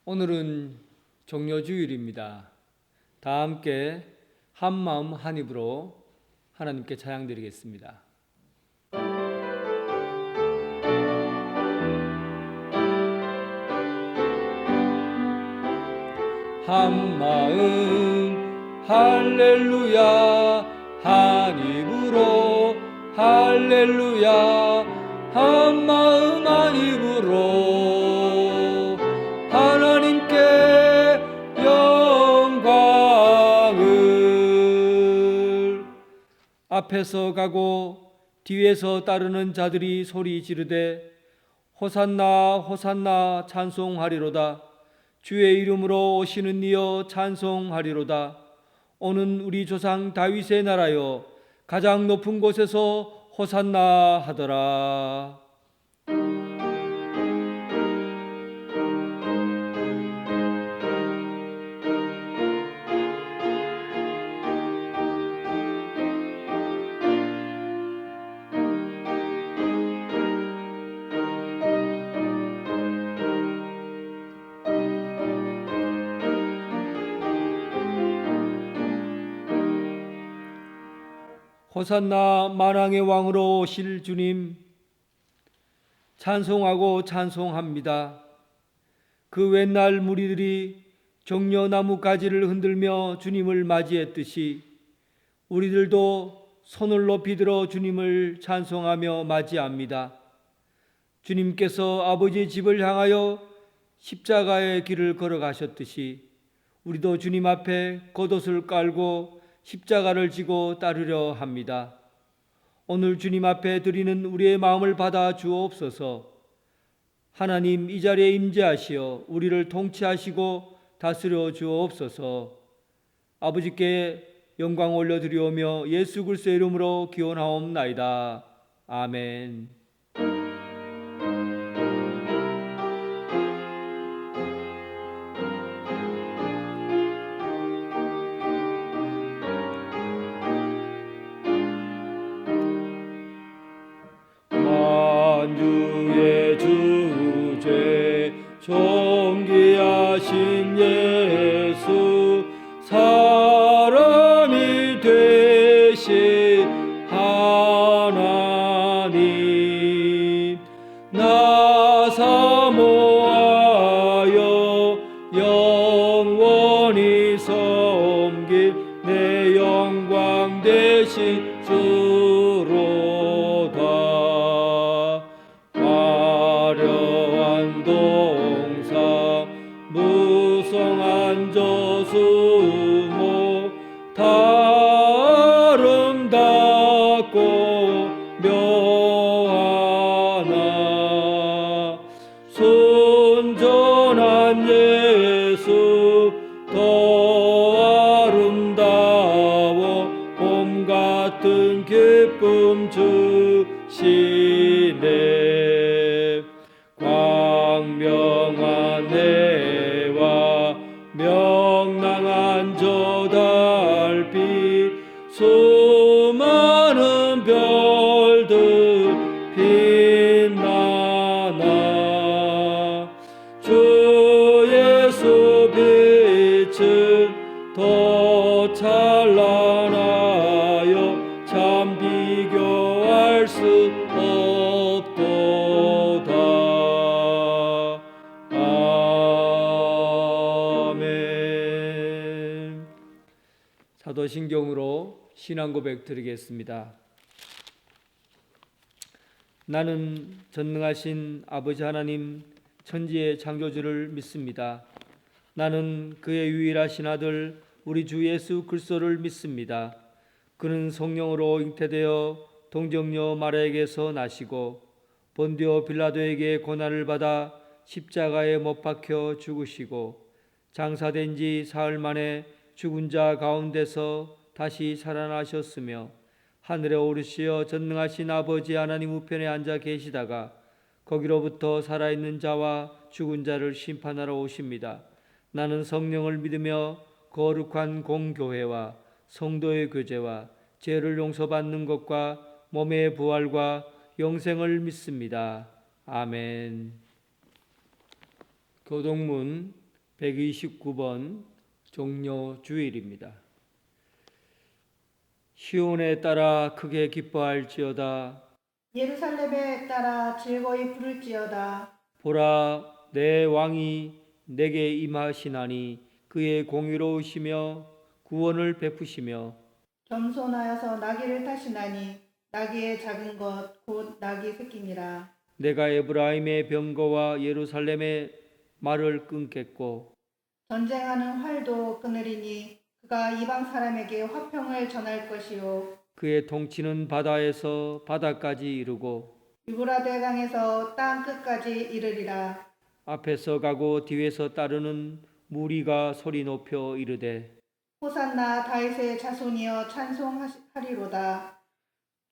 오늘은 종려주일입니다. 다 함께 한마음 한입으로 하나님께 찬양드리겠습니다. 한마음 할렐루야 한입으로 할렐루야 한마음 한입으로 하나님께 영광을. 앞에서 가고 뒤에서 따르는 자들이 소리 지르되 호산나 호산나 찬송하리로다. 주의 이름으로 오시는 이여 찬송하리로다. 오는 우리 조상 다윗의 나라여 가장 높은 곳에서 호산나 하더라. 호산나 만왕의 왕으로 오실 주님 찬송하고 찬송합니다. 그 옛날 무리들이 종려나무 가지를 흔들며 주님을 맞이했듯이 우리들도 손을 높이 들어 주님을 찬송하며 맞이합니다. 주님께서 아버지의 집을 향하여 십자가의 길을 걸어가셨듯이 우리도 주님 앞에 겉옷을 깔고 십자가를 지고 따르려 합니다. 오늘 주님 앞에 드리는 우리의 마음을 받아 주옵소서. 하나님 이 자리에 임재하시어 우리를 통치하시고 다스려 주옵소서. 아버지께 영광 올려드리오며 예수 그리스도의 이름으로 기원하옵나이다. 아멘. 만주의 주제 존귀하신 예수 사람이 되신 하나님 나 사모하여 영원히 섬길 내 영광 되신 주로다. 화려한 동사 무성한 저수모 다 아름답고 묘하나 순전한 예수 더 아름다워 봄 같은 기쁨 주시네. 광명한 해와 명랑한 저 달빛 수많은 별들 빛나나 주 예수 빛은 더 찬란하여 참 비교할 수 없도다. 아멘. 사도신경으로 신앙 고백 드리겠습니다. 나는 전능하신 아버지 하나님 천지의 창조주를 믿습니다. 나는 그의 유일하신 아들 우리 주 예수 그리스도를 믿습니다. 그는 성령으로 잉태되어 동정녀 마리아에게서 나시고 본디오 빌라도에게 고난을 받아 십자가에 못 박혀 죽으시고 장사된 지 사흘 만에 죽은 자 가운데서 다시 살아나셨으며 하늘에 오르시어 전능하신 아버지 하나님 우편에 앉아 계시다가 거기로부터 살아있는 자와 죽은 자를 심판하러 오십니다. 나는 성령을 믿으며 거룩한 공교회와 성도의 교제와 죄를 용서받는 것과 몸의 부활과 영생을 믿습니다. 아멘. 교동문 129번 종려 주일입니다. 시온에 따라 크게 기뻐할지어다. 예루살렘에 따라 즐거이 부를지어다. 보라, 내 왕이 내게 임하시나니 그의 공의로우시며 구원을 베푸시며 겸손하여서 나귀를 타시나니 나귀의 작은 것 곧 나귀 새끼니라. 내가 에브라임의 병거와 예루살렘의 말을 끊겠고 전쟁하는 활도 끊으리니 그가 이방 사람에게 화평을 전할 것이요 그의 통치는 바다에서 바다까지 이르고 유브라데 강에서 땅 끝까지 이르리라. 앞에서 가고 뒤에서 따르는 무리가 소리 높여 이르되 호산나 다윗의 자손이여 찬송하리로다.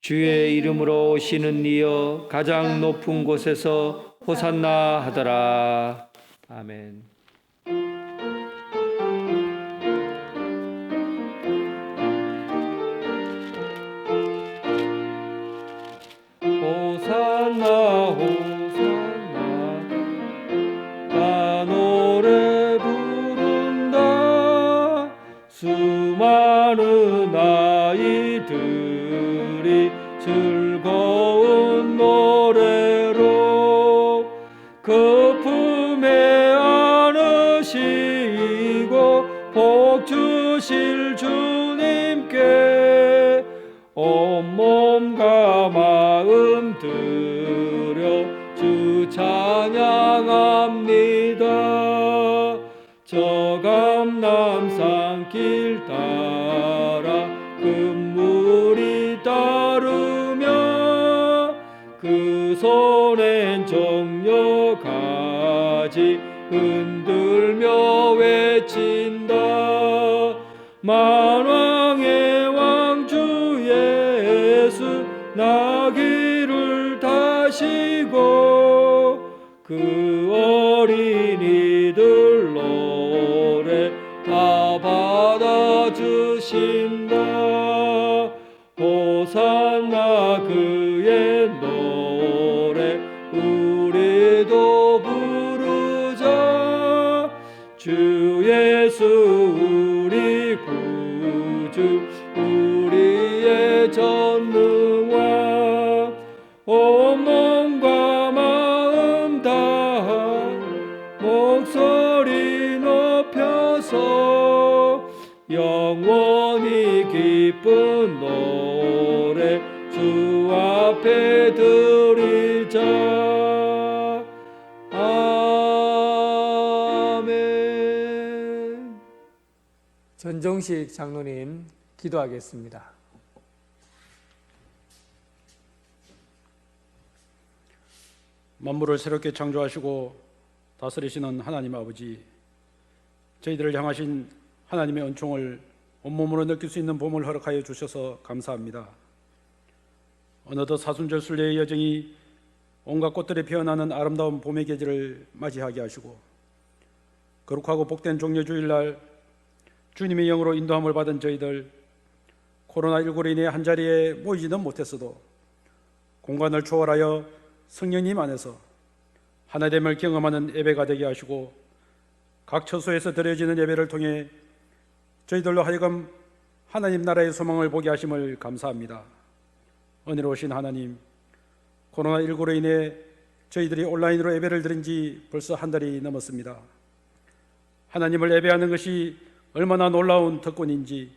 주의 이름으로 오시는 이여 가장 높은 곳에서 호산나 하더라. 아멘. 호산나 호산나 나 노래 부른다. 수많은 아이들이 즐거운 노래로 그 품에 안으시고 복 주실 주님께 온몸과 마음 들여 주 찬양합니다. 저 감람산 길 따라 금물이 따르며 그 손엔 정려 가지 흔들며 외친다. 만왕의 왕주 예수 나귀를 타시고 그 어린이들 노래 다 받아주신다. 호산나 그의 노래 우리도 부르자. 주 예수 우리 구주 우리의 전능왕 온몸과 마음 다하 목소리 높여서 영원히 기쁜 노래 주 앞에 드리자. 아멘. 전정식 장로님 기도하겠습니다. 만물을 새롭게 창조하시고 다스리시는 하나님 아버지, 저희들을 향하신 하나님의 은총을 온몸으로 느낄 수 있는 봄을 허락하여 주셔서 감사합니다. 어느덧 사순절 순례의 여정이 온갖 꽃들이 피어나는 아름다운 봄의 계절을 맞이하게 하시고 거룩하고 복된 종려주일날 주님의 영으로 인도함을 받은 저희들, 코로나19로 인해 한자리에 모이지는 못했어도 공간을 초월하여 성령님 안에서 하나됨을 경험하는 예배가 되게 하시고 각 처소에서 드려지는 예배를 통해 저희들로 하여금 하나님 나라의 소망을 보게 하심을 감사합니다. 은혜로우신 하나님, 코로나19로 인해 저희들이 온라인으로 예배를 드린 지 벌써 한 달이 넘었습니다. 하나님을 예배하는 것이 얼마나 놀라운 특권인지,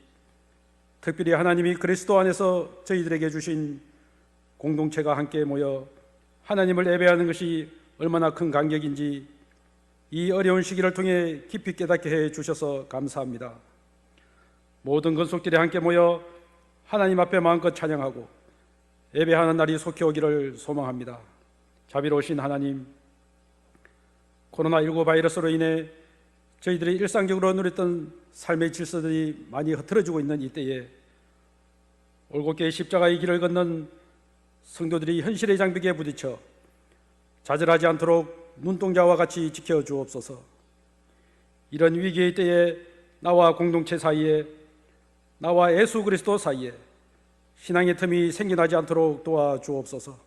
특별히 하나님이 그리스도 안에서 저희들에게 주신 공동체가 함께 모여 하나님을 예배하는 것이 얼마나 큰 감격인지 이 어려운 시기를 통해 깊이 깨닫게 해 주셔서 감사합니다. 모든 건속들이 함께 모여 하나님 앞에 마음껏 찬양하고 예배하는 날이 속히 오기를 소망합니다. 자비로우신 하나님, 코로나19 바이러스로 인해 저희들이 일상적으로 누렸던 삶의 질서들이 많이 흐트러지고 있는 이때에 올곧게 십자가의 길을 걷는 성도들이 현실의 장벽에 부딪혀 좌절하지 않도록 눈동자와 같이 지켜주옵소서. 이런 위기의 때에 나와 공동체 사이에, 나와 예수 그리스도 사이에 신앙의 틈이 생겨나지 않도록 도와주옵소서.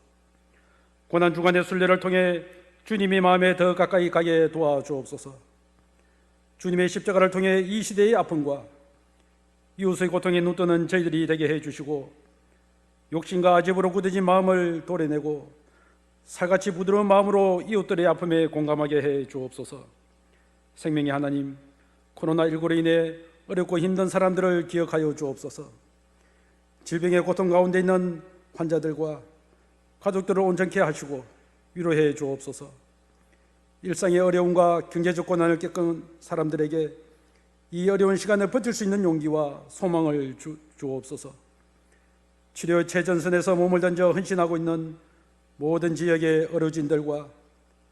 고난주간의 순례를 통해 주님의 마음에 더 가까이 가게 도와주옵소서. 주님의 십자가를 통해 이 시대의 아픔과 이웃의 고통에 눈뜨는 저희들이 되게 해주시고 욕심과 아집으로 굳어진 마음을 도려내고 살같이 부드러운 마음으로 이웃들의 아픔에 공감하게 해 주옵소서. 생명의 하나님, 코로나19로 인해 어렵고 힘든 사람들을 기억하여 주옵소서. 질병의 고통 가운데 있는 환자들과 가족들을 온전케 하시고 위로해 주옵소서. 일상의 어려움과 경제적 고난을 겪은 사람들에게 이 어려운 시간을 버틸 수 있는 용기와 소망을 주옵소서. 치료 최전선에서 몸을 던져 헌신하고 있는 모든 지역의 의료진들과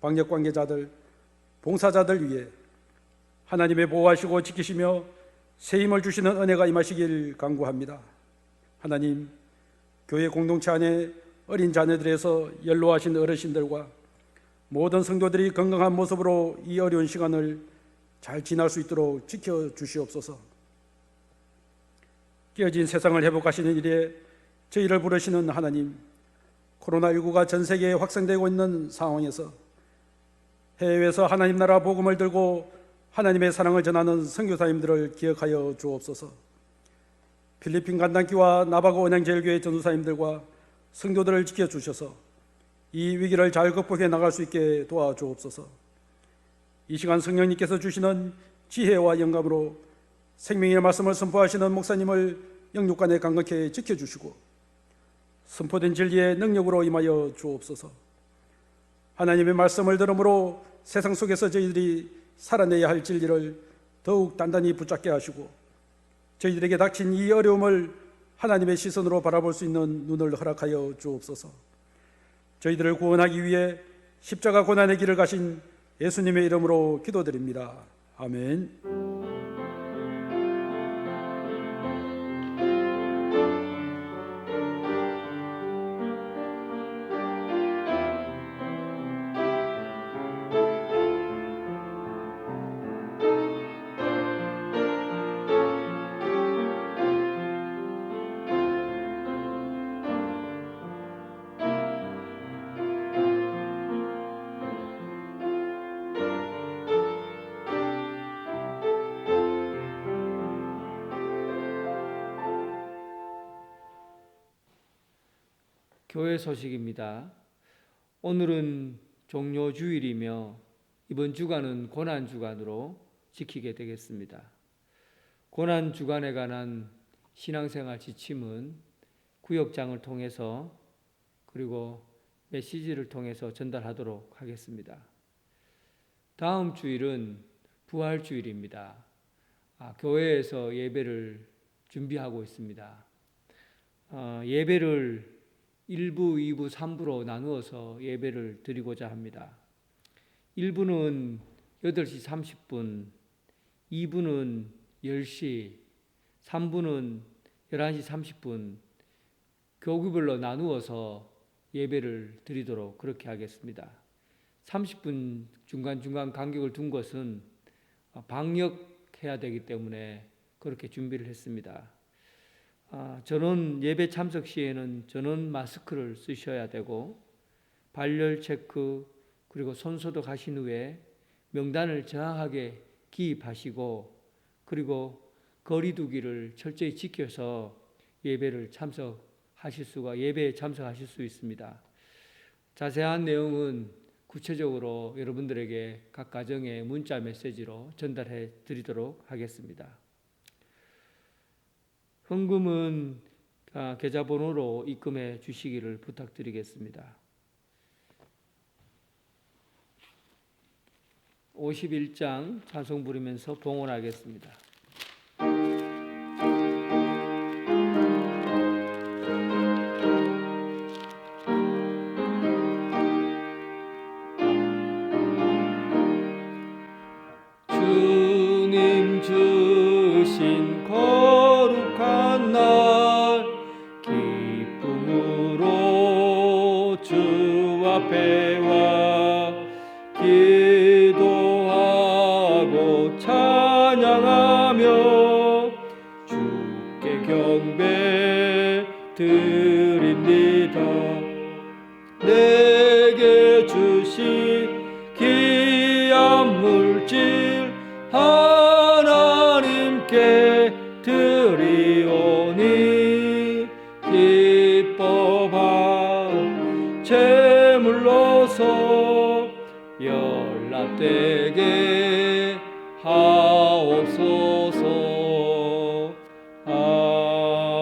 방역 관계자들, 봉사자들 위해 하나님의 보호하시고 지키시며 새 힘을 주시는 은혜가 임하시길 간구합니다. 하나님, 교회 공동체 안에 어린 자녀들에서 연로하신 어르신들과 모든 성도들이 건강한 모습으로 이 어려운 시간을 잘 지날 수 있도록 지켜주시옵소서. 깨어진 세상을 회복하시는 일에 저희를 부르시는 하나님, 코로나19가 전 세계에 확산되고 있는 상황에서 해외에서 하나님 나라 복음을 들고 하나님의 사랑을 전하는 선교사님들을 기억하여 주옵소서. 필리핀 간단기와 나바고 은행제일교회 전도사님들과 성도들을 지켜주셔서 이 위기를 잘 극복해 나갈 수 있게 도와주옵소서. 이 시간 성령님께서 주시는 지혜와 영감으로 생명의 말씀을 선포하시는 목사님을 영육간에 강건케 지켜주시고 선포된 진리의 능력으로 임하여 주옵소서. 하나님의 말씀을 들음으로 세상 속에서 저희들이 살아내야 할 진리를 더욱 단단히 붙잡게 하시고 저희들에게 닥친 이 어려움을 하나님의 시선으로 바라볼 수 있는 눈을 허락하여 주옵소서. 저희들을 구원하기 위해 십자가 고난의 길을 가신 예수님의 이름으로 기도드립니다. 아멘. 교회 소식입니다. 오늘은 종료주일이며 이번 주간은 고난주간으로 지키게 되겠습니다. 고난주간에 관한 신앙생활 지침은 구역장을 통해서 그리고 메시지를 통해서 전달하도록 하겠습니다. 다음 주일은 부활주일입니다. 교회에서 예배를 준비하고 있습니다. 예배를 1부, 2부, 3부로 나누어서 예배를 드리고자 합니다. 1부는 8시 30분, 2부는 10시, 3부는 11시 30분 교구별로 나누어서 예배를 드리도록 그렇게 하겠습니다. 30분 중간중간 간격을 둔 것은 방역해야 되기 때문에 그렇게 준비를 했습니다. 전원 예배 참석 시에는 전원 마스크를 쓰셔야 되고 발열 체크 그리고 손 소독하신 후에 명단을 정확하게 기입하시고 그리고 거리 두기를 철저히 지켜서 예배에 참석하실 수 있습니다. 자세한 내용은 구체적으로 여러분들에게 각 가정에 문자 메시지로 전달해 드리도록 하겠습니다. 헌금은 계좌번호로 입금해 주시기를 부탁드리겠습니다. 51장 찬송 부르면서 봉헌하겠습니다. 주님 주신 거룩한 날 기쁨으로 주 앞에 와 기도하고 찬양하며 주께 경배 드립니다. 내게 주신 귀한 물질 연락되게 하옵소서. 아멘.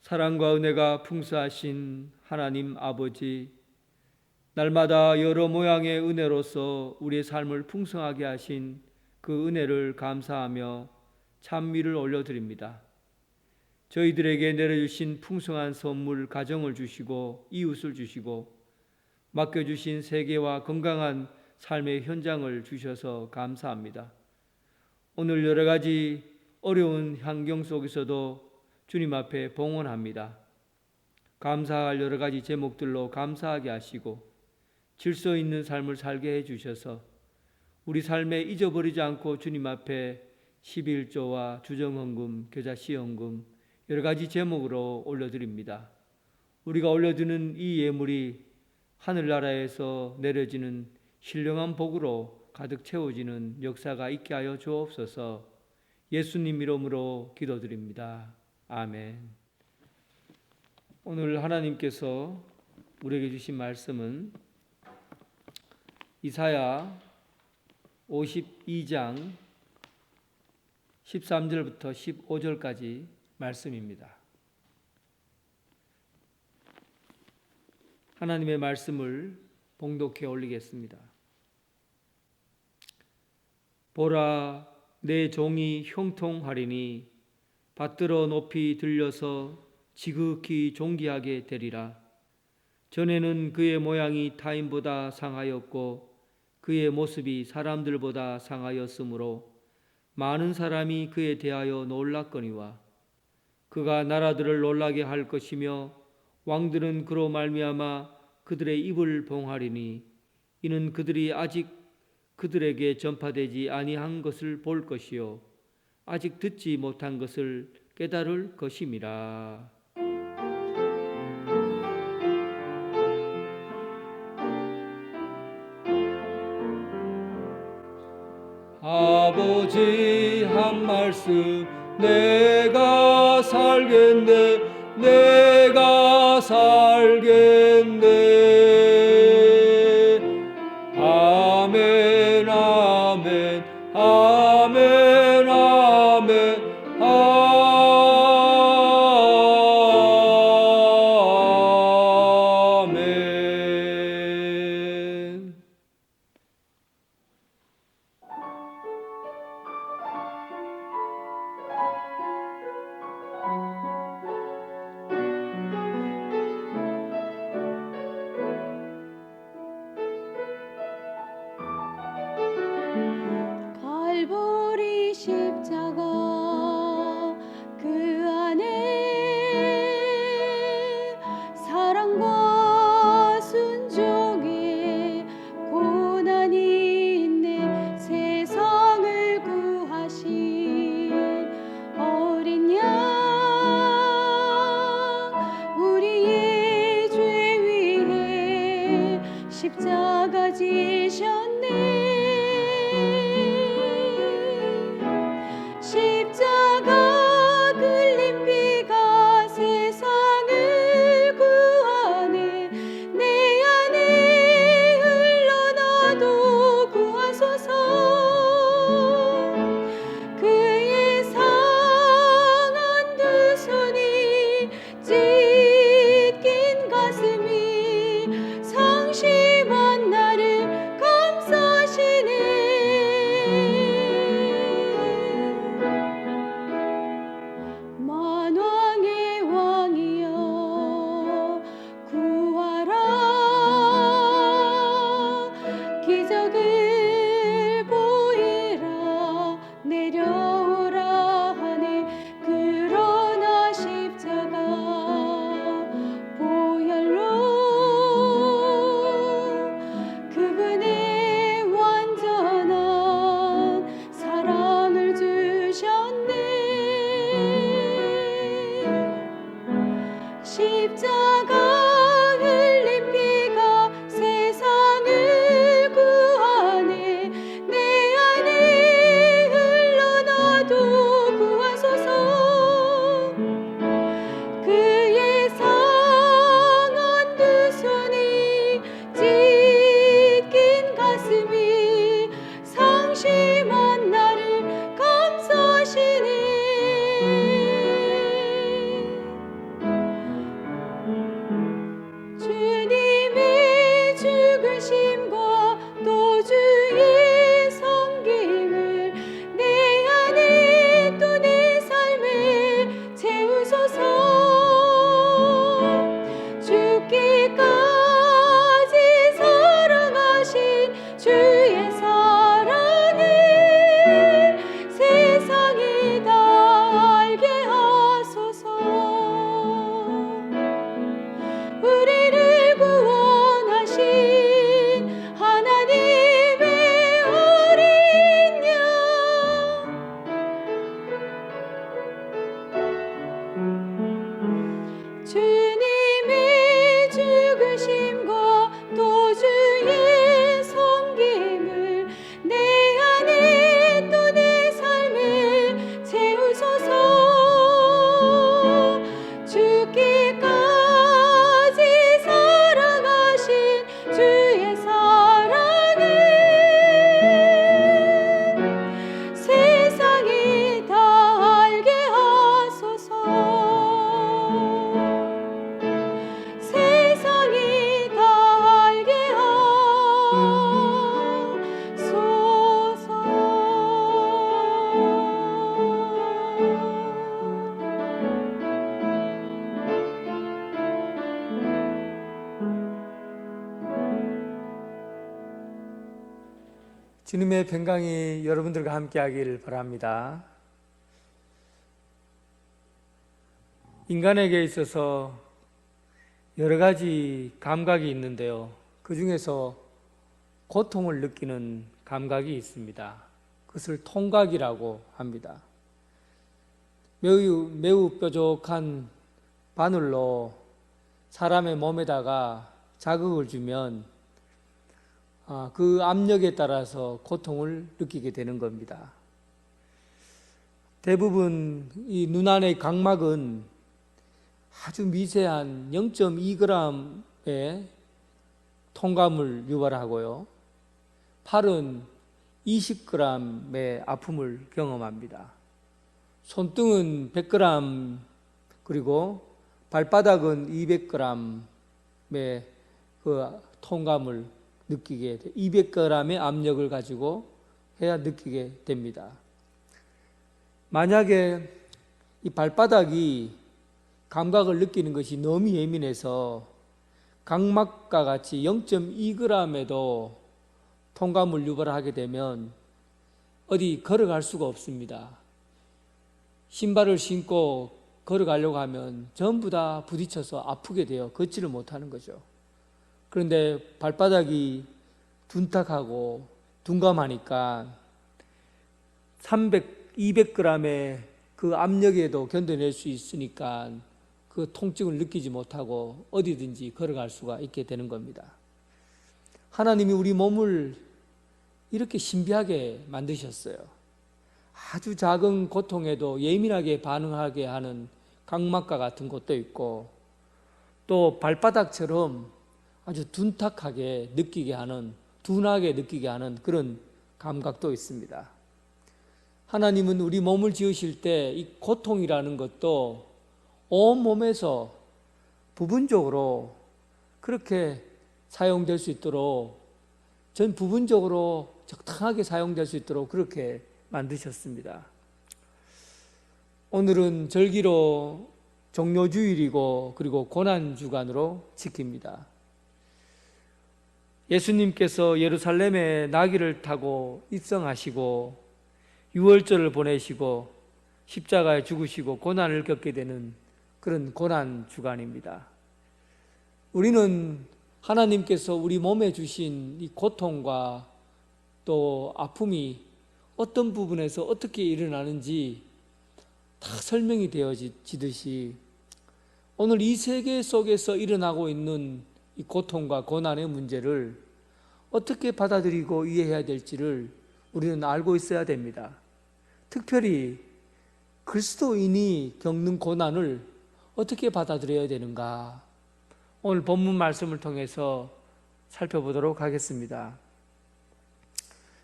사랑과 은혜가 풍성하신 하나님 아버지, 날마다 여러 모양의 은혜로서 우리의 삶을 풍성하게 하신 그 은혜를 감사하며 찬미를 올려드립니다. 저희들에게 내려주신 풍성한 선물, 가정을 주시고 이웃을 주시고 맡겨주신 세계와 건강한 삶의 현장을 주셔서 감사합니다. 오늘 여러 가지 어려운 환경 속에서도 주님 앞에 봉헌합니다. 감사할 여러 가지 제목들로 감사하게 하시고 질서 있는 삶을 살게 해주셔서 우리 삶에 잊어버리지 않고 주님 앞에 11조와 주정헌금, 겨자씨헌금 여러 가지 제목으로 올려드립니다. 우리가 올려드리는 이 예물이 하늘나라에서 내려지는 신령한 복으로 가득 채워지는 역사가 있게 하여 주옵소서. 예수님 이름으로 기도드립니다. 아멘. 오늘 하나님께서 우리에게 주신 말씀은 이사야 52장 13절부터 15절까지 말씀입니다. 하나님의 말씀을 봉독해 올리겠습니다. 보라, 내 종이 형통하리니 받들어 높이 들려서 지극히 존귀하게 되리라. 전에는 그의 모양이 타인보다 상하였고 그의 모습이 사람들보다 상하였으므로 많은 사람이 그에 대하여 놀랐거니와 그가 나라들을 놀라게 할 것이며 왕들은 그로 말미암아 그들의 입을 봉하리니 이는 그들이 아직 그들에게 전파되지 아니한 것을 볼 것이요 아직 듣지 못한 것을 깨달을 것임이라. 아버지 한 말씀 내가 살겠네, 내가 살겠네. 아멘 아멘 아멘 아멘 아멘. 갈보리 십자가 그 안에 사랑과 순종의 고난이 있네. 세상을 구하신 어린 양 우리의 죄 위에 십자가 지셨네. 십자가 흘린 피가 세상을 구하네. 내 안에 흘러나도 구하소서. 그의 상한 두 손이 찢긴 가슴이 상심한 나를 감싸시 주님의 평강이 여러분들과 함께하길 바랍니다. 인간에게 있어서 여러 가지 감각이 있는데요. 그 중에서 고통을 느끼는 감각이 있습니다. 그것을 통각이라고 합니다. 매우 뾰족한 바늘로 사람의 몸에다가 자극을 주면 그 압력에 따라서 고통을 느끼게 되는 겁니다. 대부분 이 눈 안의 각막은 아주 미세한 0.2g의 통감을 유발하고요. 팔은 20g의 아픔을 경험합니다. 손등은 100g, 그리고 발바닥은 200g의 그 통감을 느끼게 돼. 200g의 압력을 가지고 해야 느끼게 됩니다. 만약에 이 발바닥이 감각을 느끼는 것이 너무 예민해서 각막과 같이 0.2g에도 통감을 유발하게 되면 어디 걸어갈 수가 없습니다. 신발을 신고 걸어가려고 하면 전부 다 부딪혀서 아프게 돼요. 걷지를 못하는 거죠. 그런데 발바닥이 둔탁하고 둔감하니까 200g의 그 압력에도 견뎌낼 수 있으니까 그 통증을 느끼지 못하고 어디든지 걸어갈 수가 있게 되는 겁니다. 하나님이 우리 몸을 이렇게 신비하게 만드셨어요. 아주 작은 고통에도 예민하게 반응하게 하는 각막과 같은 것도 있고, 또 발바닥처럼 아주 둔탁하게 느끼게 하는, 둔하게 느끼게 하는 그런 감각도 있습니다. 하나님은 우리 몸을 지으실 때 이 고통이라는 것도 온 몸에서 부분적으로 그렇게 사용될 수 있도록, 전 부분적으로 적당하게 사용될 수 있도록 그렇게 만드셨습니다. 오늘은 절기로 종료주일이고 그리고 고난주간으로 지킵니다. 예수님께서 예루살렘에 나귀를 타고 입성하시고 유월절을 보내시고 십자가에 죽으시고 고난을 겪게 되는 그런 고난주간입니다. 우리는 하나님께서 우리 몸에 주신 이 고통과 또 아픔이 어떤 부분에서 어떻게 일어나는지 다 설명이 되어지듯이 오늘 이 세계 속에서 일어나고 있는 이 고통과 고난의 문제를 어떻게 받아들이고 이해해야 될지를 우리는 알고 있어야 됩니다. 특별히 그리스도인이 겪는 고난을 어떻게 받아들여야 되는가, 오늘 본문 말씀을 통해서 살펴보도록 하겠습니다.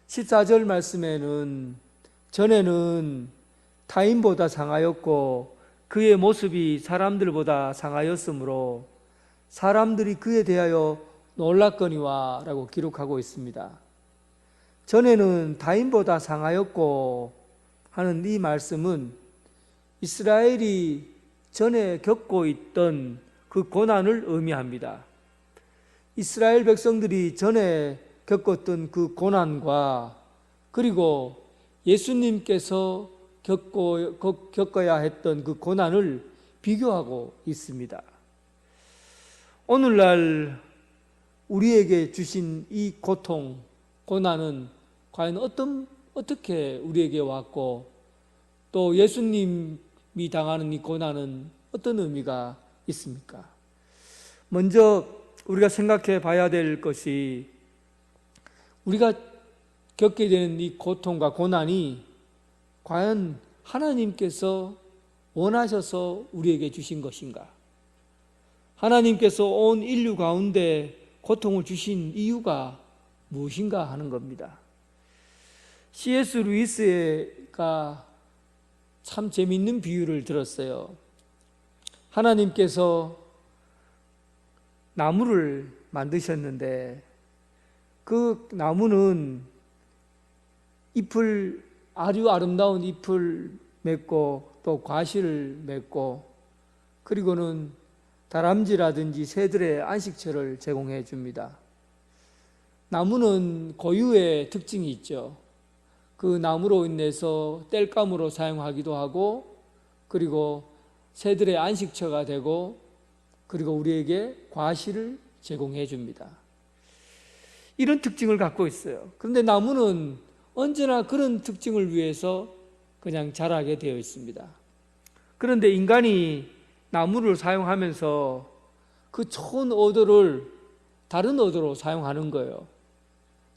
14절 말씀에는 전에는 타인보다 상하였고 그의 모습이 사람들보다 상하였으므로 사람들이 그에 대하여 놀랐거니와 라고 기록하고 있습니다. 전에는 타인보다 상하였고 하는 이 말씀은 이스라엘이 전에 겪고 있던 그 고난을 의미합니다. 이스라엘 백성들이 전에 겪었던 그 고난과 그리고 예수님께서 겪어야 했던 그 고난을 비교하고 있습니다. 오늘날 우리에게 주신 이 고통, 고난은 과연 어떻게 우리에게 왔고, 또 예수님이 당하는 이 고난은 어떤 의미가 있습니까? 먼저 우리가 생각해 봐야 될 것이, 우리가 겪게 되는 이 고통과 고난이 과연 하나님께서 원하셔서 우리에게 주신 것인가? 하나님께서 온 인류 가운데 고통을 주신 이유가 무엇인가 하는 겁니다. C.S. 루이스가 참 재미있는 비유를 들었어요. 하나님께서 나무를 만드셨는데 그 나무는 아주 아름다운 잎을 맺고 또 과실을 맺고 그리고는 다람쥐라든지 새들의 안식처를 제공해 줍니다. 나무는 고유의 특징이 있죠. 그 나무로 인해서 땔감으로 사용하기도 하고, 그리고 새들의 안식처가 되고, 그리고 우리에게 과실을 제공해 줍니다. 이런 특징을 갖고 있어요. 그런데 나무는 언제나 그런 특징을 위해서 그냥 자라게 되어 있습니다. 그런데 인간이 나무를 사용하면서 그 좋은 의도를 다른 의도로 사용하는 거예요.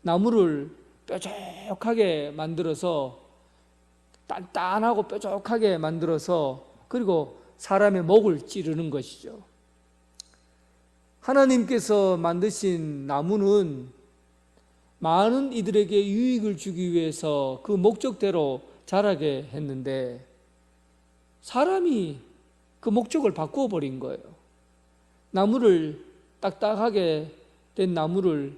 나무를 뾰족하게 만들어서, 단단하고 뾰족하게 만들어서, 그리고 사람의 목을 찌르는 것이죠. 하나님께서 만드신 나무는 많은 이들에게 유익을 주기 위해서 그 목적대로 자라게 했는데, 사람이 그 목적을 바꾸어 버린 거예요. 나무를, 딱딱하게 된 나무를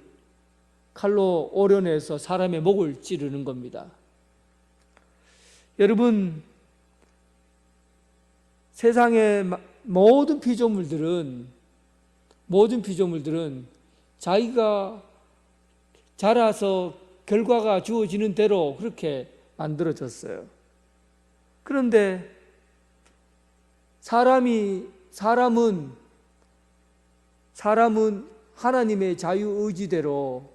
칼로 오려내서 사람의 목을 찌르는 겁니다. 여러분, 세상의 모든 피조물들은 자기가 자라서 결과가 주어지는 대로 그렇게 만들어졌어요. 그런데 사람은 하나님의 자유의지대로,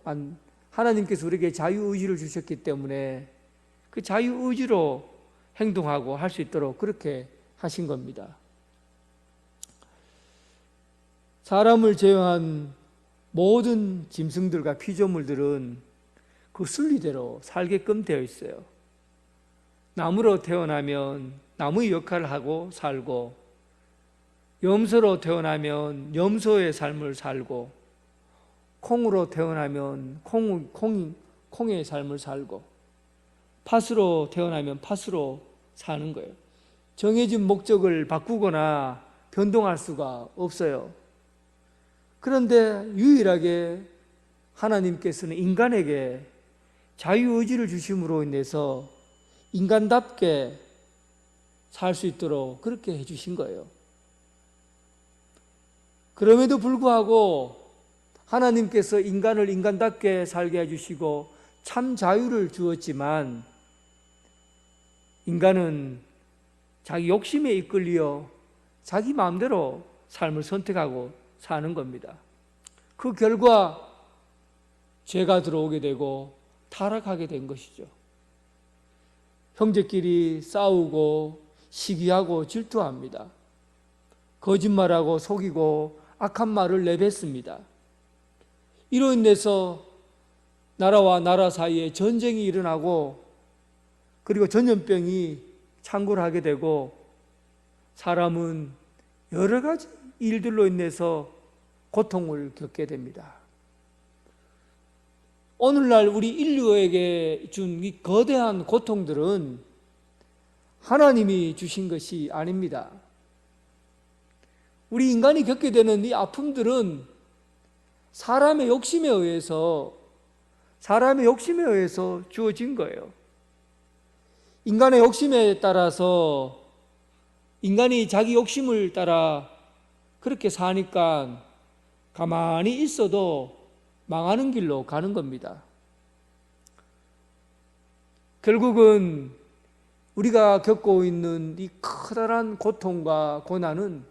하나님께서 우리에게 자유의지를 주셨기 때문에 그 자유의지로 행동하고 할 수 있도록 그렇게 하신 겁니다. 사람을 제외한 모든 짐승들과 피조물들은 그 순리대로 살게끔 되어 있어요. 나무로 태어나면 나무의 역할을 하고 살고, 염소로 태어나면 염소의 삶을 살고, 콩으로 태어나면 콩의 삶을 살고, 팥으로 태어나면 팥으로 사는 거예요. 정해진 목적을 바꾸거나 변동할 수가 없어요. 그런데 유일하게 하나님께서는 인간에게 자유의지를 주심으로 인해서 인간답게 살 수 있도록 그렇게 해주신 거예요. 그럼에도 불구하고 하나님께서 인간을 인간답게 살게 해주시고 참 자유를 주었지만, 인간은 자기 욕심에 이끌려 자기 마음대로 삶을 선택하고 사는 겁니다. 그 결과 죄가 들어오게 되고 타락하게 된 것이죠. 형제끼리 싸우고 시기하고 질투합니다. 거짓말하고 속이고 악한 말을 내뱉습니다. 이로 인해서 나라와 나라 사이에 전쟁이 일어나고, 그리고 전염병이 창궐하게 되고, 사람은 여러 가지 일들로 인해서 고통을 겪게 됩니다. 오늘날 우리 인류에게 준 이 거대한 고통들은 하나님이 주신 것이 아닙니다. 우리 인간이 겪게 되는 이 아픔들은 사람의 욕심에 의해서 주어진 거예요. 인간의 욕심에 따라서, 인간이 자기 욕심을 따라 그렇게 사니까 가만히 있어도 망하는 길로 가는 겁니다. 결국은 우리가 겪고 있는 이 커다란 고통과 고난은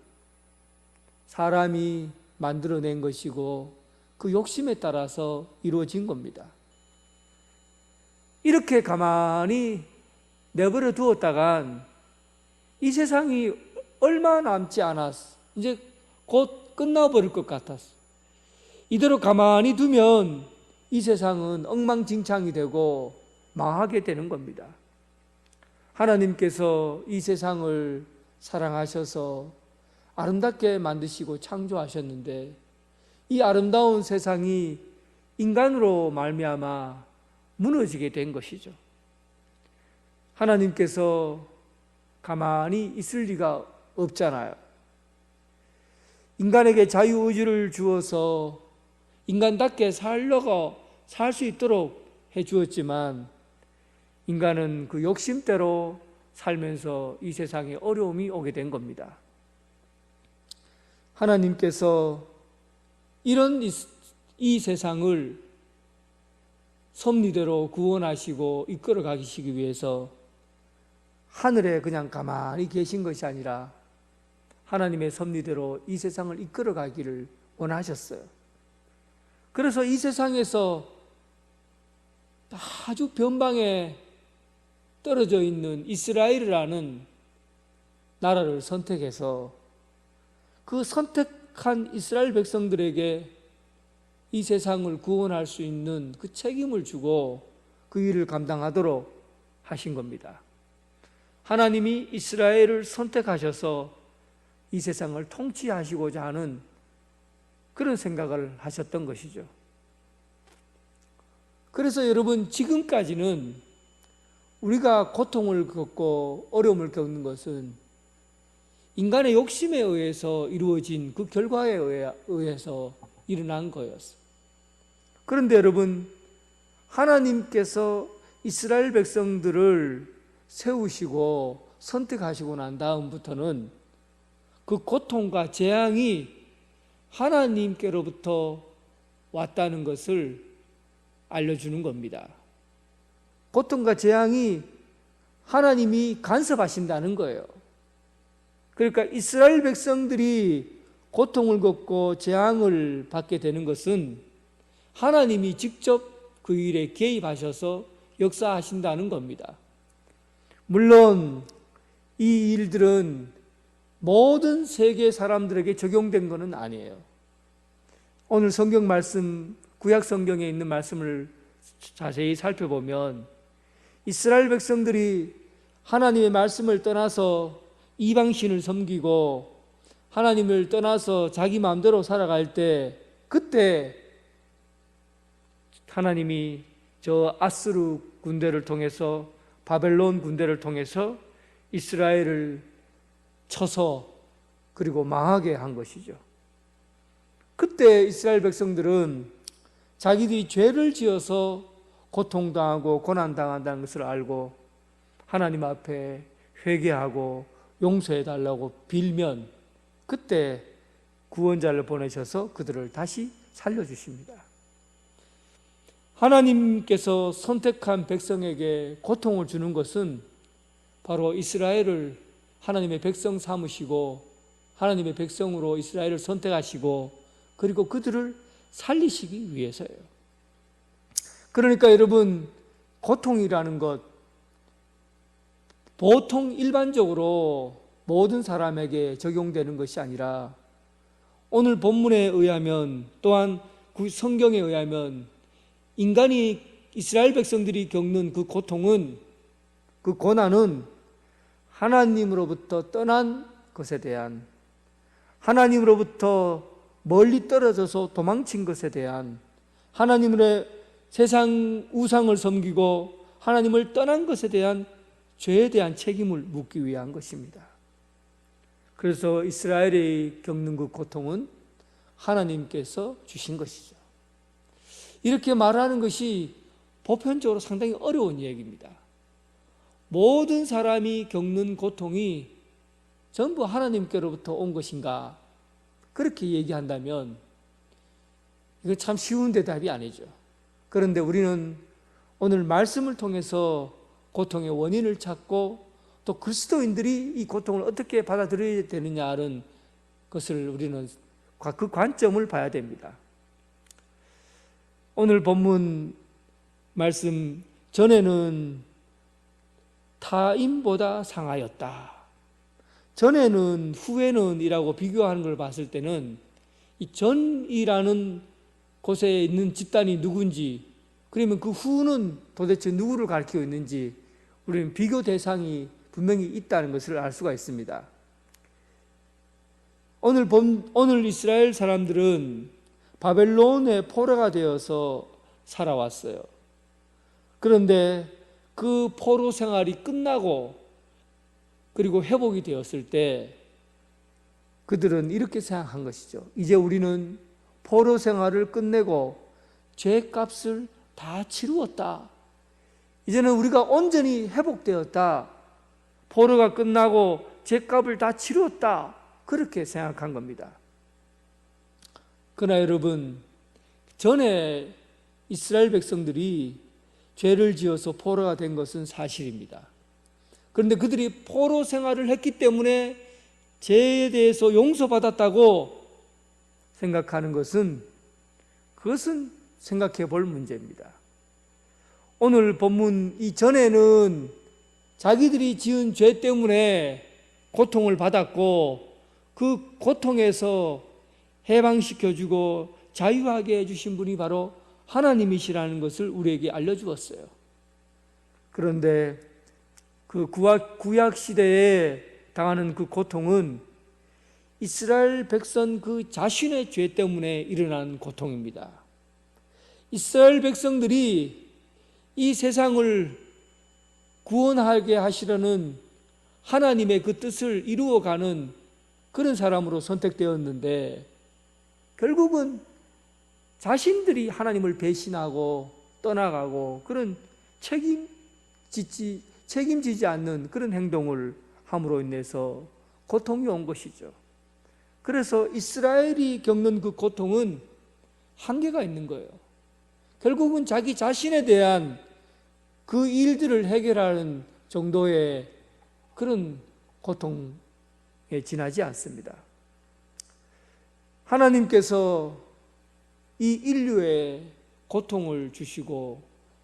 사람이 만들어낸 것이고 그 욕심에 따라서 이루어진 겁니다. 이렇게 가만히 내버려 두었다간 이 세상이 얼마 남지 않았어. 이제 곧 끝나버릴 것 같았어. 이대로 가만히 두면 이 세상은 엉망진창이 되고 망하게 되는 겁니다. 하나님께서 이 세상을 사랑하셔서 아름답게 만드시고 창조하셨는데, 이 아름다운 세상이 인간으로 말미암아 무너지게 된 것이죠. 하나님께서 가만히 있을 리가 없잖아요. 인간에게 자유의지를 주어서 인간답게 살 수 있도록 해주었지만, 인간은 그 욕심대로 살면서 이 세상에 어려움이 오게 된 겁니다. 하나님께서 이런 이 세상을 섭리대로 구원하시고 이끌어 가시기 위해서 하늘에 그냥 가만히 계신 것이 아니라 하나님의 섭리대로 이 세상을 이끌어 가기를 원하셨어요. 그래서 이 세상에서 아주 변방에 떨어져 있는 이스라엘이라는 나라를 선택해서 그 선택한 이스라엘 백성들에게 이 세상을 구원할 수 있는 그 책임을 주고 그 일을 감당하도록 하신 겁니다. 하나님이 이스라엘을 선택하셔서 이 세상을 통치하시고자 하는 그런 생각을 하셨던 것이죠. 그래서 여러분, 지금까지는 우리가 고통을 겪고 어려움을 겪는 것은 인간의 욕심에 의해서 이루어진 그 결과에 의해서 일어난 거였어요. 그런데 여러분, 하나님께서 이스라엘 백성들을 세우시고 선택하시고 난 다음부터는 그 고통과 재앙이 하나님께로부터 왔다는 것을 알려주는 겁니다. 고통과 재앙이 하나님이 간섭하신다는 거예요. 그러니까 이스라엘 백성들이 고통을 겪고 재앙을 받게 되는 것은 하나님이 직접 그 일에 개입하셔서 역사하신다는 겁니다. 물론 이 일들은 모든 세계 사람들에게 적용된 것은 아니에요. 오늘 성경 말씀, 구약 성경에 있는 말씀을 자세히 살펴보면 이스라엘 백성들이 하나님의 말씀을 떠나서 이방신을 섬기고 하나님을 떠나서 자기 마음대로 살아갈 때, 그때 하나님이 저 아스루 군대를 통해서, 바벨론 군대를 통해서 이스라엘을 쳐서 그리고 망하게 한 것이죠. 그때 이스라엘 백성들은 자기들이 죄를 지어서 고통당하고 고난당한다는 것을 알고 하나님 앞에 회개하고 용서해달라고 빌면 그때 구원자를 보내셔서 그들을 다시 살려주십니다. 하나님께서 선택한 백성에게 고통을 주는 것은 바로 이스라엘을 하나님의 백성 삼으시고 하나님의 백성으로 이스라엘을 선택하시고 그리고 그들을 살리시기 위해서예요. 그러니까 여러분, 고통이라는 것 보통 일반적으로 모든 사람에게 적용되는 것이 아니라 오늘 본문에 의하면, 또한 성경에 의하면 인간이, 이스라엘 백성들이 겪는 그 고통은, 그 고난은 하나님으로부터 떠난 것에 대한, 하나님으로부터 멀리 떨어져서 도망친 것에 대한, 하나님의 세상 우상을 섬기고 하나님을 떠난 것에 대한 죄에 대한 책임을 묻기 위한 것입니다. 그래서 이스라엘이 겪는 그 고통은 하나님께서 주신 것이죠. 이렇게 말하는 것이 보편적으로 상당히 어려운 얘기입니다. 모든 사람이 겪는 고통이 전부 하나님께로부터 온 것인가? 그렇게 얘기한다면 이거 참 쉬운 대답이 아니죠. 그런데 우리는 오늘 말씀을 통해서 고통의 원인을 찾고 또 그리스도인들이 이 고통을 어떻게 받아들여야 되느냐는 것을 우리는 그 관점을 봐야 됩니다. 오늘 본문 말씀, 전에는 타인보다 상하였다. 전에는 후에는 이라고 비교하는 걸 봤을 때는 이 전이라는 곳에 있는 집단이 누군지, 그러면 그 후는 도대체 누구를 가리키고 있는지 우리는 비교 대상이 분명히 있다는 것을 알 수가 있습니다. 오늘 이스라엘 사람들은 바벨론의 포로가 되어서 살아왔어요. 그런데 그 포로 생활이 끝나고 그리고 회복이 되었을 때 그들은 이렇게 생각한 것이죠. 이제 우리는 포로 생활을 끝내고 죄값을 다 치루었다. 이제는 우리가 온전히 회복되었다. 포로가 끝나고 죄값을 다 치루었다. 그렇게 생각한 겁니다. 그러나 여러분, 전에 이스라엘 백성들이 죄를 지어서 포로가 된 것은 사실입니다. 그런데 그들이 포로 생활을 했기 때문에 죄에 대해서 용서받았다고 생각하는 것은, 그것은 생각해 볼 문제입니다. 오늘 본문 이전에는 자기들이 지은 죄 때문에 고통을 받았고 그 고통에서 해방시켜주고 자유하게 해주신 분이 바로 하나님이시라는 것을 우리에게 알려주었어요. 그런데 그 구약 시대에 당하는 그 고통은 이스라엘 백성 그 자신의 죄 때문에 일어난 고통입니다. 이스라엘 백성들이 이 세상을 구원하게 하시려는 하나님의 그 뜻을 이루어가는 그런 사람으로 선택되었는데, 결국은 자신들이 하나님을 배신하고 떠나가고 그런 책임지지 않는 그런 행동을 함으로 인해서 고통이 온 것이죠. 그래서 이스라엘이 겪는 그 고통은 한계가 있는 거예요. 결국은 자기 자신에 대한 그 일들을 해결하는 정도의 그런 고통에 지나지 않습니다. 하나님께서 이 인류에 고통을 주시고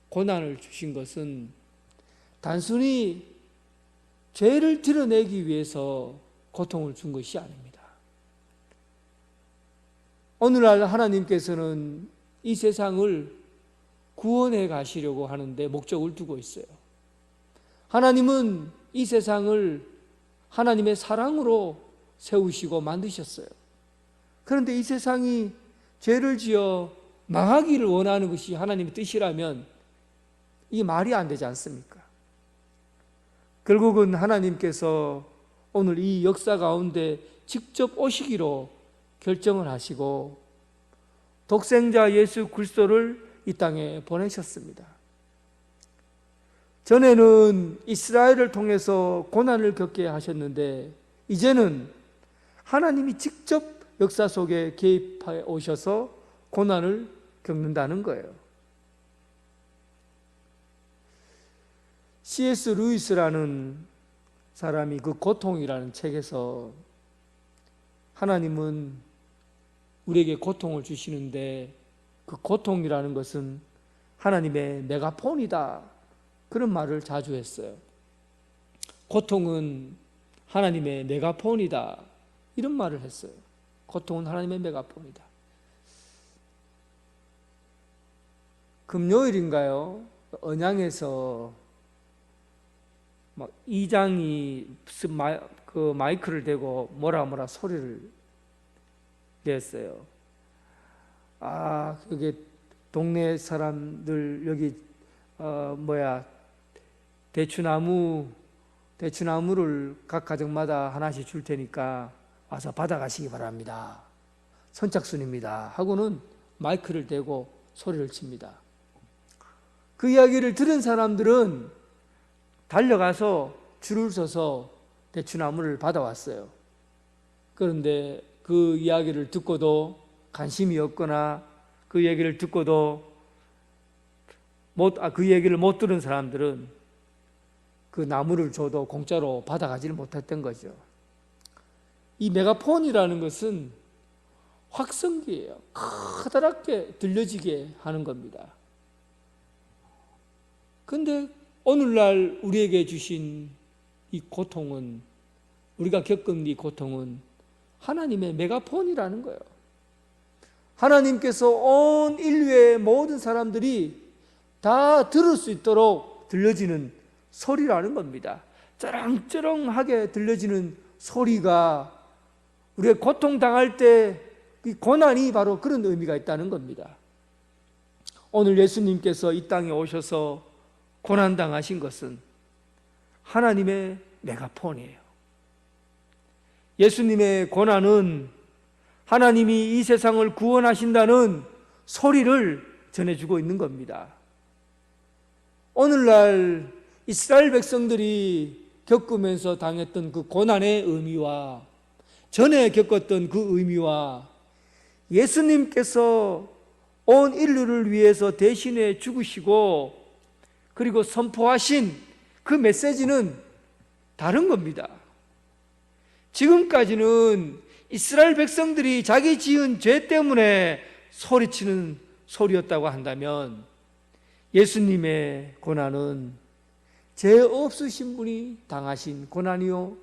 고난을 주신 것은 단순히 죄를 드러내기 위해서 고통을 준 것이 아닙니다. 오늘날 하나님께서는 이 세상을 구원해 가시려고 하는데 목적을 두고 있어요. 하나님은 이 세상을 하나님의 사랑으로 세우시고 만드셨어요. 그런데 이 세상이 죄를 지어 망하기를 원하는 것이 하나님의 뜻이라면 이게 말이 안 되지 않습니까? 결국은 하나님께서 오늘 이 역사 가운데 직접 오시기로 결정을 하시고 독생자 예수 그리스도를 이 땅에 보내셨습니다. 전에는 이스라엘을 통해서 고난을 겪게 하셨는데 이제는 하나님이 직접 역사 속에 개입해 오셔서 고난을 겪는다는 거예요. C.S. 루이스라는 사람이 그 고통이라는 책에서 하나님은 우리에게 고통을 주시는데 그 고통이라는 것은 하나님의 메가폰이다, 그런 말을 자주 했어요. 고통은 하나님의 메가폰이다, 이런 말을 했어요. 고통은 하나님의 메가폰이다. 금요일인가요? 언양에서 막 이장이 그 마이크를 대고 뭐라 소리를 냈어요. 그게 동네 사람들 여기 대추나무를 각 가정마다 하나씩 줄 테니까 와서 받아가시기 바랍니다. 선착순입니다. 하고는 마이크를 대고 소리를 칩니다. 그 이야기를 들은 사람들은 달려가서 줄을 서서 대추나무를 받아왔어요. 그런데 그 이야기를 듣고도 관심이 없거나 그 얘기를 듣고도 그 얘기를 못 들은 사람들은 그 나무를 줘도 공짜로 받아가지를 못했던 거죠. 이 메가폰이라는 것은 확성기예요. 커다랗게 들려지게 하는 겁니다. 그런데 오늘날 우리에게 주신 이 고통은, 우리가 겪은 이 고통은 하나님의 메가폰이라는 거예요. 하나님께서 온 인류의 모든 사람들이 다 들을 수 있도록 들려지는 소리라는 겁니다. 쩌렁쩌렁하게 들려지는 소리가 우리가 고통당할 때 이 고난이 바로 그런 의미가 있다는 겁니다. 오늘 예수님께서 이 땅에 오셔서 고난당하신 것은 하나님의 메가폰이에요. 예수님의 고난은 하나님이 이 세상을 구원하신다는 소리를 전해주고 있는 겁니다. 오늘날 이스라엘 백성들이 겪으면서 당했던 그 고난의 의미와 전에 겪었던 그 의미와 예수님께서 온 인류를 위해서 대신해 죽으시고 그리고 선포하신 그 메시지는 다른 겁니다. 지금까지는 이스라엘 백성들이 자기 지은 죄 때문에 소리치는 소리였다고 한다면 예수님의 고난은 죄 없으신 분이 당하신 고난이요,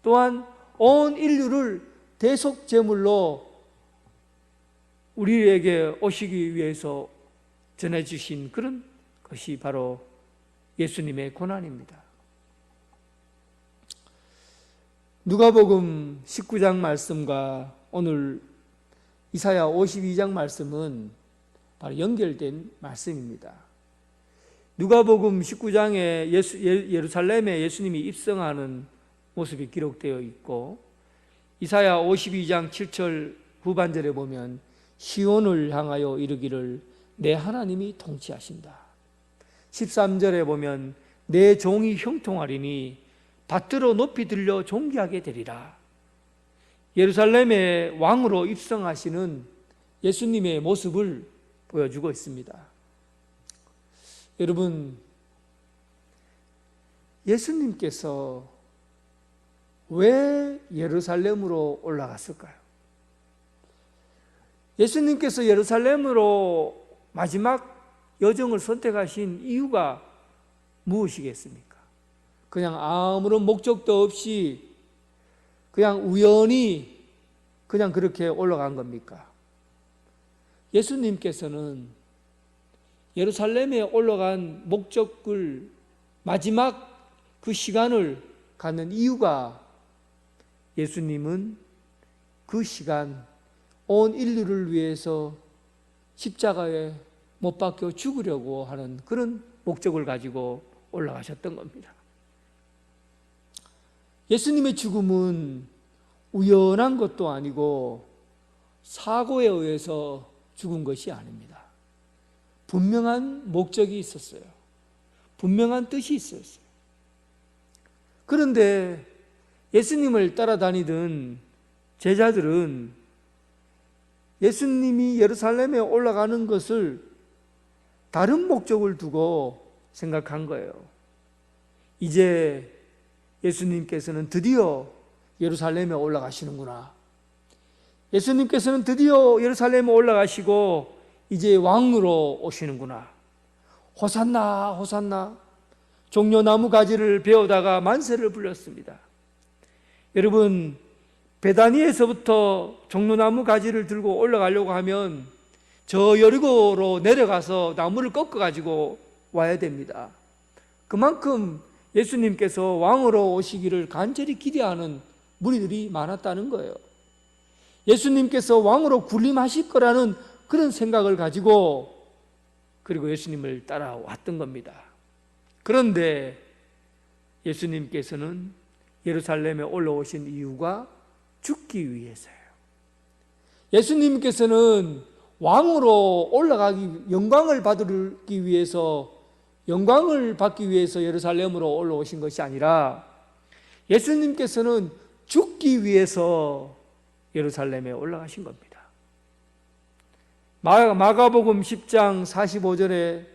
또한 온 인류를 대속제물로 우리에게 오시기 위해서 전해주신 그런 것이 바로 예수님의 고난입니다. 누가복음 19장 말씀과 오늘 이사야 52장 말씀은 바로 연결된 말씀입니다. 누가복음 19장에 예루살렘에 예수님이 입성하는 모습이 기록되어 있고, 이사야 52장 7절 후반절에 보면 시온을 향하여 이르기를 내 하나님이 통치하신다. 13절에 보면 내 종이 형통하리니 밭들어 높이 들려 존귀하게 되리라. 예루살렘의 왕으로 입성하시는 예수님의 모습을 보여주고 있습니다. 여러분, 예수님께서 왜 예루살렘으로 올라갔을까요? 예수님께서 예루살렘으로 마지막 여정을 선택하신 이유가 무엇이겠습니까? 그냥 아무런 목적도 없이 그냥 우연히 그냥 그렇게 올라간 겁니까? 예수님께서는 예루살렘에 올라간 목적을, 마지막 그 시간을 갖는 이유가, 예수님은 그 시간 온 인류를 위해서 십자가에 못 박혀 죽으려고 하는 그런 목적을 가지고 올라가셨던 겁니다. 예수님의 죽음은 우연한 것도 아니고 사고에 의해서 죽은 것이 아닙니다. 분명한 목적이 있었어요. 분명한 뜻이 있었어요. 그런데 예수님을 따라다니던 제자들은 예수님이 예루살렘에 올라가는 것을 다른 목적을 두고 생각한 거예요. 이제 예수님께서는 드디어 예루살렘에 올라가시는구나. 예수님께서는 드디어 예루살렘에 올라가시고 이제 왕으로 오시는구나. 호산나 호산나. 종려나무 가지를 베어다가 만세를 불렀습니다. 여러분, 베다니에서부터 종려나무 가지를 들고 올라가려고 하면 저 여리고로 내려가서 나무를 꺾어가지고 와야 됩니다. 그만큼 예수님께서 왕으로 오시기를 간절히 기대하는 무리들이 많았다는 거예요. 예수님께서 왕으로 군림하실 거라는 그런 생각을 가지고 그리고 예수님을 따라왔던 겁니다. 그런데 예수님께서는 예루살렘에 올라오신 이유가 죽기 위해서예요. 예수님께서는 왕으로 올라가기, 영광을 받기 위해서 예루살렘으로 올라오신 것이 아니라 예수님께서는 죽기 위해서 예루살렘에 올라가신 겁니다. 마가복음 10장 45절에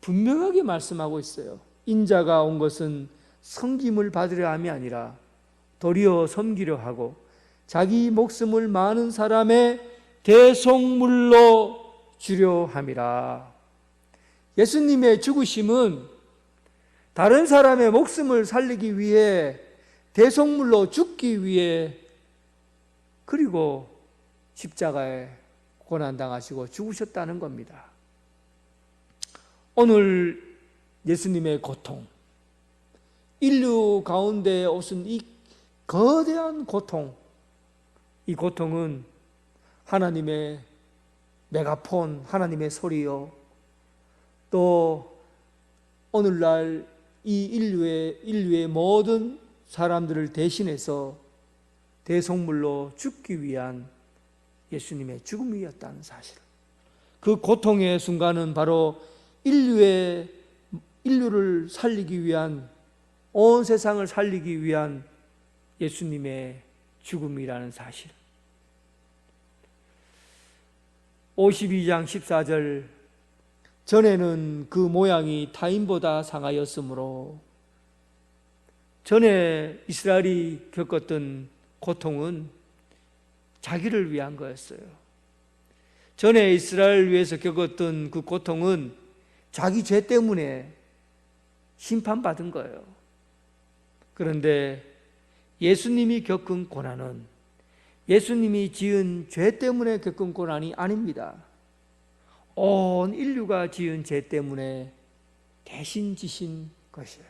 분명하게 말씀하고 있어요. 인자가 온 것은 섬김을 받으려 함이 아니라 도리어 섬기려 하고 자기 목숨을 많은 사람의 대속물로 주려 함이라. 예수님의 죽으심은 다른 사람의 목숨을 살리기 위해, 대속물로 죽기 위해, 그리고 십자가에 고난당하시고 죽으셨다는 겁니다. 오늘 예수님의 고통, 인류 가운데 오신 이 거대한 고통, 이 고통은 하나님의 메가폰, 하나님의 소리요, 또 오늘날 이 인류의 모든 사람들을 대신해서 대속물로 죽기 위한 예수님의 죽음이었다는 사실. 그 고통의 순간은 바로 인류를 살리기 위한, 온 세상을 살리기 위한 예수님의 죽음이라는 사실. 52장 14절 전에는 그 모양이 타인보다 상하였으므로 전에 이스라엘이 겪었던 고통은 자기를 위한 거였어요. 전에 이스라엘을 위해서 겪었던 그 고통은 자기 죄 때문에 심판받은 거예요. 그런데 예수님이 겪은 고난은 예수님이 지은 죄 때문에 겪은 고난이 아닙니다. 온 인류가 지은 죄 때문에 대신 지신 것이에요.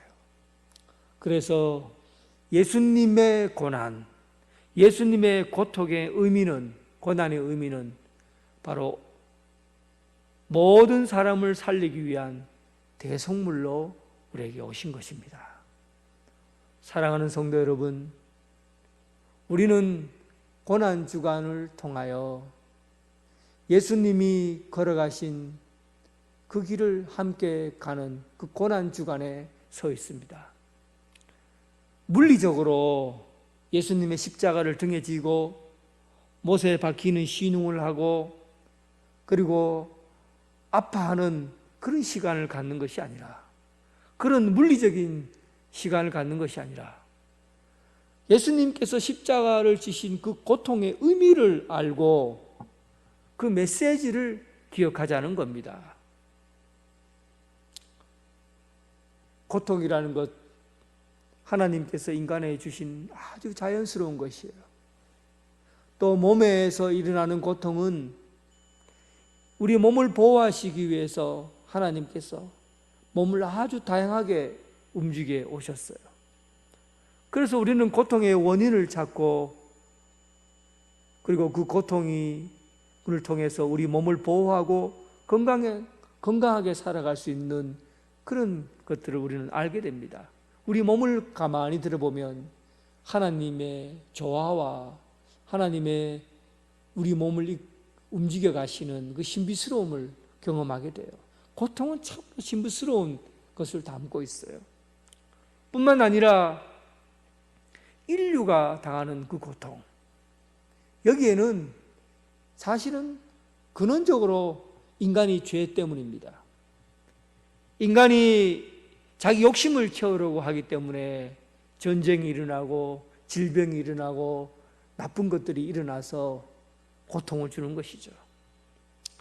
그래서 예수님의 고난, 예수님의 고통의 의미는, 고난의 의미는 바로 모든 사람을 살리기 위한 대속물로 우리에게 오신 것입니다. 사랑하는 성도 여러분, 우리는 고난 주간을 통하여 예수님이 걸어가신 그 길을 함께 가는 그 고난 주간에 서 있습니다. 물리적으로 예수님의 십자가를 등에 지고 못에 박히는 신웅을 하고 그리고 아파하는 그런 시간을 갖는 것이 아니라, 그런 물리적인 시간을 갖는 것이 아니라 예수님께서 십자가를 지신 그 고통의 의미를 알고 그 메시지를 기억하자는 겁니다. 고통이라는 것, 하나님께서 인간에 주신 아주 자연스러운 것이에요. 또 몸에서 일어나는 고통은 우리 몸을 보호하시기 위해서 하나님께서 몸을 아주 다양하게 움직여 오셨어요. 그래서 우리는 고통의 원인을 찾고, 그리고 그 고통을 통해서 우리 몸을 보호하고 건강하게 살아갈 수 있는 그런 것들을 우리는 알게 됩니다. 우리 몸을 가만히 들어보면 하나님의 조화와 하나님의 우리 몸을 움직여 가시는 그 신비스러움을 경험하게 돼요. 고통은 참 신비스러운 것을 담고 있어요. 뿐만 아니라 인류가 당하는 그 고통, 여기에는 사실은 근원적으로 인간이 죄 때문입니다. 인간이 자기 욕심을 채우려고 하기 때문에 전쟁이 일어나고 질병이 일어나고 나쁜 것들이 일어나서 고통을 주는 것이죠.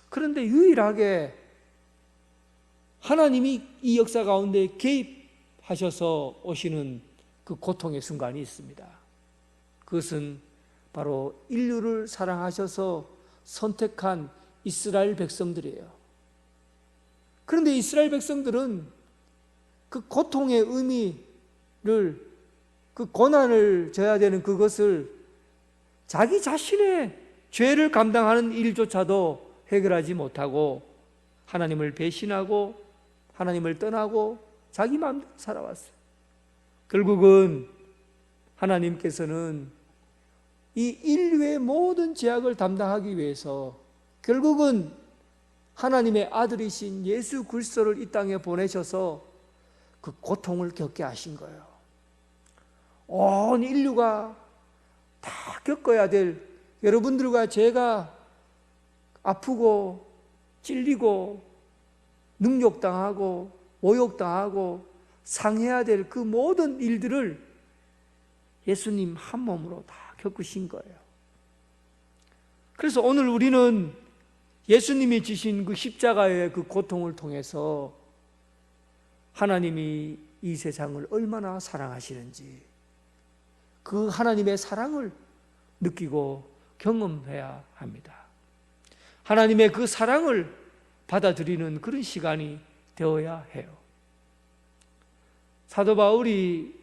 그런데 유일하게 하나님이 이 역사 가운데 개입하셔서 오시는 그 고통의 순간이 있습니다. 그것은 바로 인류를 사랑하셔서 선택한 이스라엘 백성들이에요. 그런데 이스라엘 백성들은 그 고통의 의미를, 그 고난을 져야 되는 그것을 자기 자신의 죄를 감당하는 일조차도 해결하지 못하고 하나님을 배신하고 하나님을 떠나고 자기 마음대로 살아왔어요. 결국은 하나님께서는 이 인류의 모든 죄악을 담당하기 위해서 결국은 하나님의 아들이신 예수 그리스도를 이 땅에 보내셔서 그 고통을 겪게 하신 거예요. 온 인류가 다 겪어야 될, 여러분들과 제가 아프고 찔리고 능욕당하고 모욕당하고 상해야 될 그 모든 일들을 예수님 한 몸으로 다 겪으신 거예요. 그래서 오늘 우리는 예수님이 지신 그 십자가의 그 고통을 통해서 하나님이 이 세상을 얼마나 사랑하시는지 그 하나님의 사랑을 느끼고 경험해야 합니다. 하나님의 그 사랑을 받아들이는 그런 시간이 되어야 해요. 사도 바울이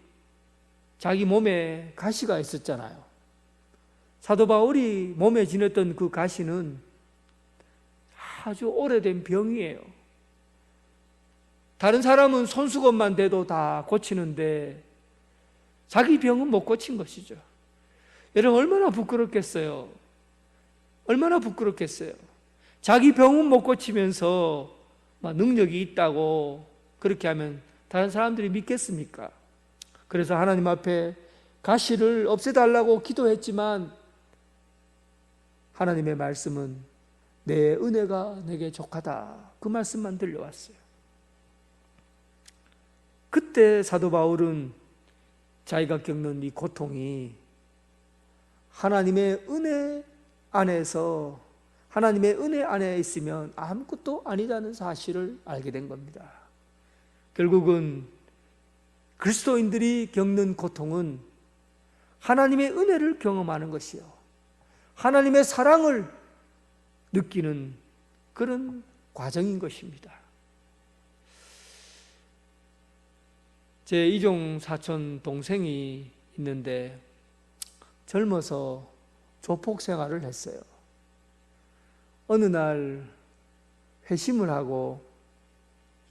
자기 몸에 가시가 있었잖아요. 사도 바울이 몸에 지녔던 그 가시는 아주 오래된 병이에요. 다른 사람은 손수건만 대도 다 고치는데 자기 병은 못 고친 것이죠. 여러분 얼마나 부끄럽겠어요. 얼마나 부끄럽겠어요. 자기 병은 못 고치면서 막 능력이 있다고 그렇게 하면 다른 사람들이 믿겠습니까? 그래서 하나님 앞에 가시를 없애달라고 기도했지만 하나님의 말씀은 내 은혜가 내게 족하다. 그 말씀만 들려왔어요. 그때 사도 바울은 자기가 겪는 이 고통이 하나님의 은혜 안에서, 하나님의 은혜 안에 있으면 아무것도 아니라는 사실을 알게 된 겁니다. 결국은 그리스도인들이 겪는 고통은 하나님의 은혜를 경험하는 것이요, 하나님의 사랑을 느끼는 그런 과정인 것입니다. 제 이종 사촌 동생이 있는데 젊어서 조폭 생활을 했어요. 어느 날 회심을 하고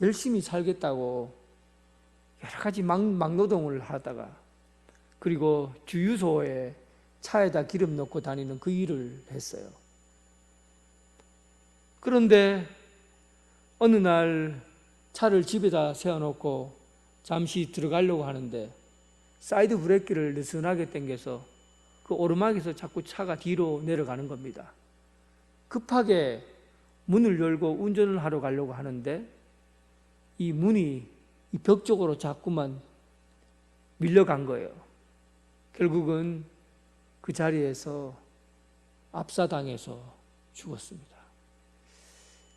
열심히 살겠다고 여러 가지 막노동을 하다가, 그리고 주유소에 차에다 기름 넣고 다니는 그 일을 했어요. 그런데 어느 날 차를 집에다 세워놓고 잠시 들어가려고 하는데 사이드 브레이크를 느슨하게 당겨서 그 오르막에서 자꾸 차가 뒤로 내려가는 겁니다. 급하게 문을 열고 운전을 하러 가려고 하는데 이 문이 이 벽 쪽으로 자꾸만 밀려간 거예요. 결국은 그 자리에서 압사당해서 죽었습니다.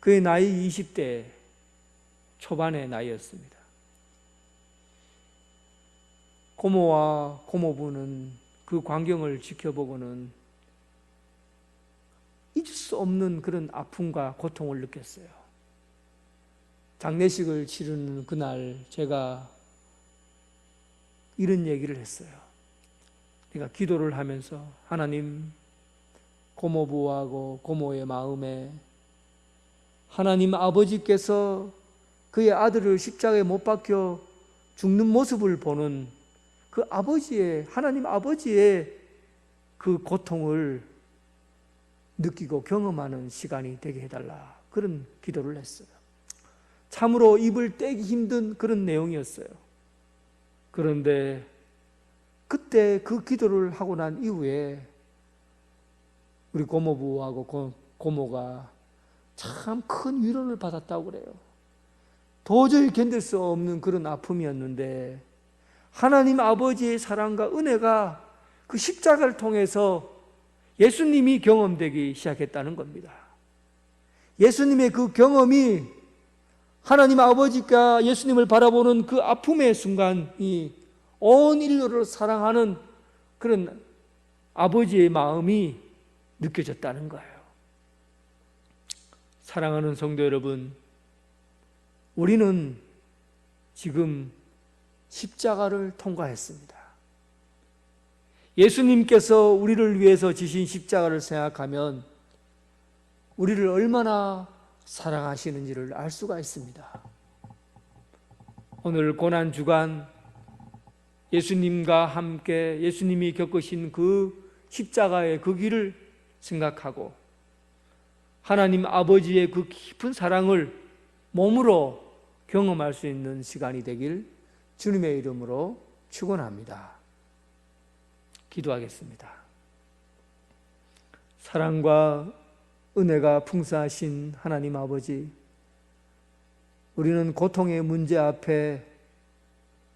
그의 나이 20대 초반의 나이였습니다. 고모와 고모부는 그 광경을 지켜보고는 잊을 수 없는 그런 아픔과 고통을 느꼈어요. 장례식을 치르는 그날 제가 이런 얘기를 했어요. 내가 기도를 하면서, 하나님, 고모부하고 고모의 마음에 하나님 아버지께서 그의 아들을 십자가에 못 박혀 죽는 모습을 보는 그 아버지의, 하나님 아버지의 그 고통을 느끼고 경험하는 시간이 되게 해달라, 그런 기도를 했어요. 참으로 입을 떼기 힘든 그런 내용이었어요. 그런데 그때 그 기도를 하고 난 이후에 우리 고모부하고 고모가 참 큰 위로를 받았다고 그래요. 도저히 견딜 수 없는 그런 아픔이었는데 하나님 아버지의 사랑과 은혜가 그 십자가를 통해서 예수님이 경험되기 시작했다는 겁니다. 예수님의 그 경험이 하나님 아버지가 예수님을 바라보는 그 아픔의 순간이 온 인류를 사랑하는 그런 아버지의 마음이 느껴졌다는 거예요. 사랑하는 성도 여러분, 우리는 지금 십자가를 통과했습니다. 예수님께서 우리를 위해서 지신 십자가를 생각하면 우리를 얼마나 사랑하시는지를 알 수가 있습니다. 오늘 고난주간 예수님과 함께 예수님이 겪으신 그 십자가의 그 길을 생각하고 하나님 아버지의 그 깊은 사랑을 몸으로 경험할 수 있는 시간이 되길 주님의 이름으로 축원합니다. 기도하겠습니다. 사랑과 은혜가 풍성하신 하나님 아버지, 우리는 고통의 문제 앞에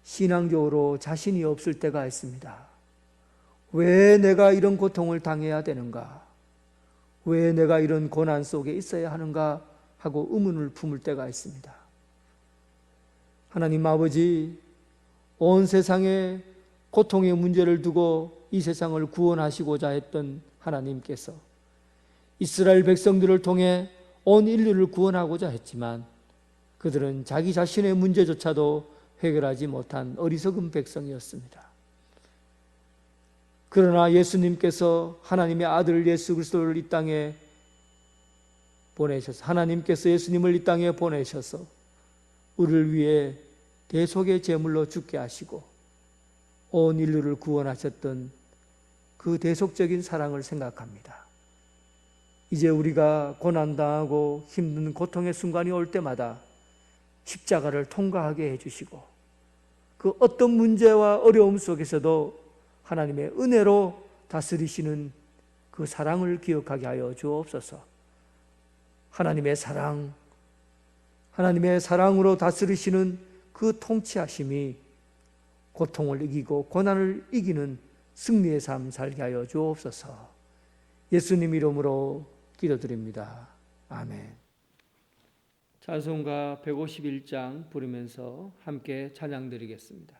신앙적으로 자신이 없을 때가 있습니다. 왜 내가 이런 고통을 당해야 되는가? 왜 내가 이런 고난 속에 있어야 하는가? 하고 의문을 품을 때가 있습니다. 하나님 아버지, 온 세상에 고통의 문제를 두고 이 세상을 구원하시고자 했던 하나님께서 이스라엘 백성들을 통해 온 인류를 구원하고자 했지만 그들은 자기 자신의 문제조차도 해결하지 못한 어리석은 백성이었습니다. 그러나 예수님께서 하나님의 아들 예수 그리스도를 이 땅에 보내셔서, 하나님께서 예수님을 이 땅에 보내셔서 우리를 위해 대속의 제물로 죽게 하시고 온 인류를 구원하셨던 그 대속적인 사랑을 생각합니다. 이제 우리가 고난당하고 힘든 고통의 순간이 올 때마다 십자가를 통과하게 해주시고 그 어떤 문제와 어려움 속에서도 하나님의 은혜로 다스리시는 그 사랑을 기억하게 하여 주옵소서. 하나님의 사랑, 하나님의 사랑으로 다스리시는 그 통치하심이 고통을 이기고 고난을 이기는 승리의 삶 살게 하여 주옵소서. 예수님 이름으로 기도드립니다. 아멘. 찬송가 151장 부르면서 함께 찬양 드리겠습니다.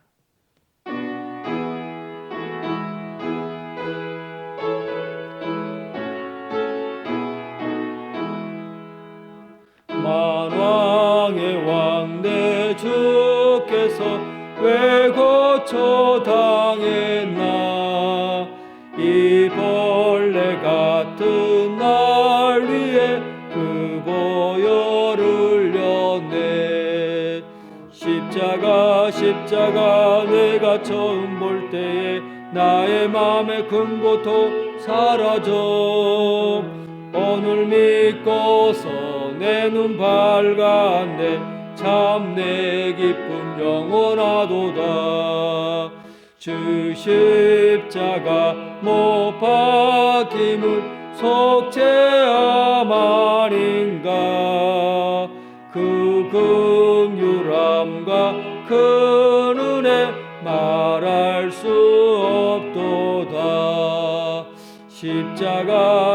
만왕의 왕 내 주께서 왜 고쳐 당했나. 이 벌레 같은 날 위해 그 보혈을 흘렸네. 십자가 내가 처음 볼 때에 나의 맘에 큰 고통 사라져. 오늘 믿고서 내 눈 밝았네. 참 내 기쁨 영원하도다. 주 십자가 못 박힘을 속죄함 아닌가. 그 긍휼함과 그 은혜 말할 수 없도다.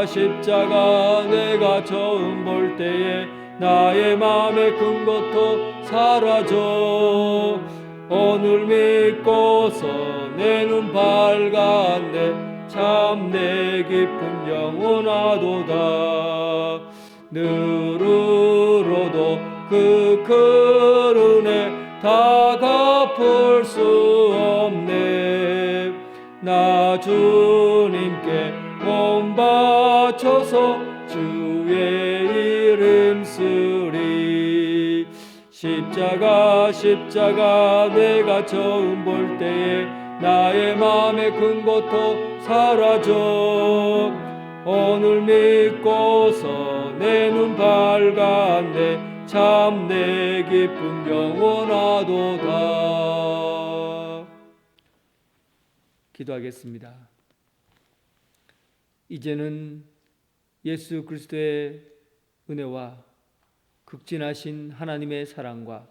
십자가 내가 처음 볼 때에 나의 맘에 큰 고통 사라져. 오늘 믿고서 내 눈 밝았네. 참 내 기쁨 영원하도다. 늘으로도 그 큰 은혜 다 갚을 수 없네. 나 주님께 몸 바쳐서 주의 이름 쓰리. 십자가 내가 처음 볼 때에 나의 맘에 큰 고통 사라져. 오늘 믿고서 내 눈 밝았네. 참 내 기쁨 영원하도다. 기도하겠습니다. 이제는 예수 그리스도의 은혜와 극진하신 하나님의 사랑과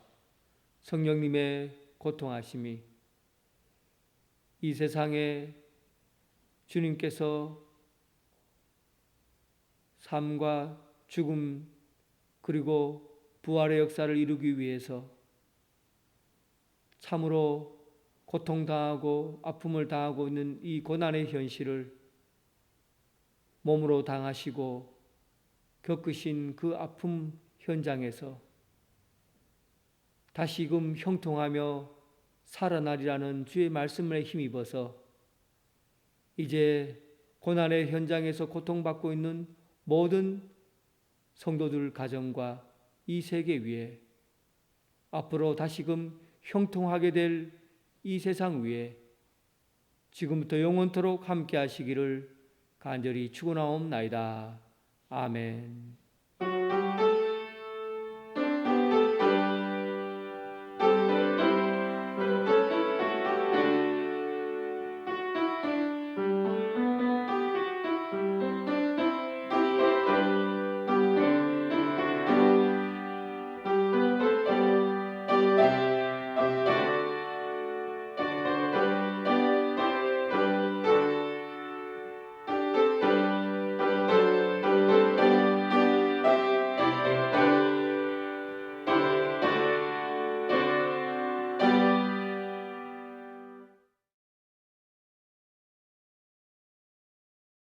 성령님의 고통하심이 이 세상에 주님께서 삶과 죽음 그리고 부활의 역사를 이루기 위해서 참으로 고통당하고 아픔을 당하고 있는 이 고난의 현실을 몸으로 당하시고 겪으신 그 아픔 현장에서 다시금 형통하며 살아나리라는 주의 말씀에 힘입어서 이제 고난의 현장에서 고통받고 있는 모든 성도들 가정과 이 세계 위에 앞으로 다시금 형통하게 될 이 세상 위에 지금부터 영원토록 함께 하시기를 간절히 축원하옵나이다. 아멘.